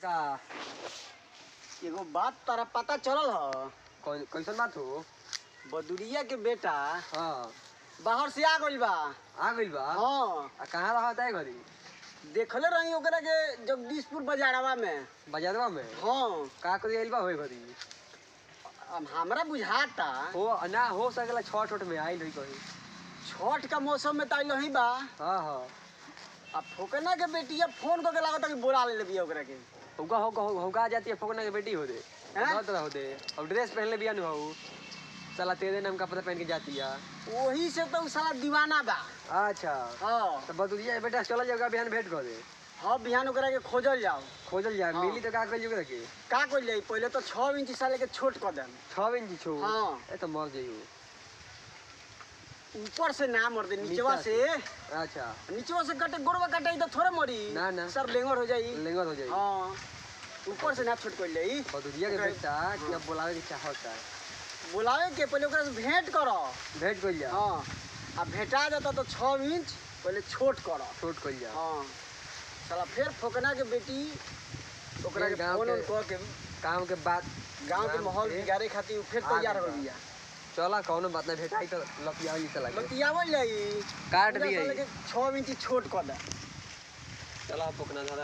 का एगो बात तारा पता चलल ह? कैसन बात हो? बदुरिया के बेटा हाँ बाहर से आ गइल बा। आ गइल बा। हाँ आ कहाँ रहता है घरी? देखले रही ओकरा के जगदीशपुर बाजारवा में। बाजारवा में? हाँ का कर आइल बा होई घरी? अब हमरा बुझाता हो ना हो सकेला छठ उठ में आइल होई कहीं। छठ का मौसम में ताइल ही बा। हाँ हाँ अब फोकना के बेटिया फोन करके लागता कि बोला ले बिया ओकरा के। होगा जाती है फकना के बेटी हो दे हैं? हो दे अब ड्रेस पहन ले बिया नु हो साला तेरे नाम का पता पहन के जाती है। वही से तो उ साला दीवाना बा। अच्छा हाँ तो बदुरिया बेटा चल जाएगा बिहान भेंट कर दे। हाँ बिहान ओकरा के खोजल जाओ। खोजल जाए हाँ। मिली तो का कर जोगे के का कइल जाई पहले तो 6 इंच साले के छोट कर देम। 6 इंच छो। हाँ। ए तो मर जाइयो ऊपर से ना मर दे नीचवा से। अच्छा नीचवा से कटे गोरवा कटे तो थोड़े मरी। ना, ना। सर लेंगर हो जाई। लेंगर हो जाई। हाँ ऊपर से ना छोट कइल जाई। बदुरिया के बेटा कि अब बुलावे की चाहता है बुलावे के पहले ओकरा से भेंट करो। भेंट कर जा। हाँ अब भेटा जाता तो 6 इंच पहले छोट करो। छोट कर जा। हाँ साला फिर फोकना के बेटी ओकरा के गाँव फोन के- कह के काम के बाद गांव के माहौल बिगाड़े खातिर उ फिर तैयार हो गया। चला कौनो बात नहीं भेटाई तो लपिया ही चला के बतियावल जाई। काट दिए। 6 इंच छोट कर दे। चला पकना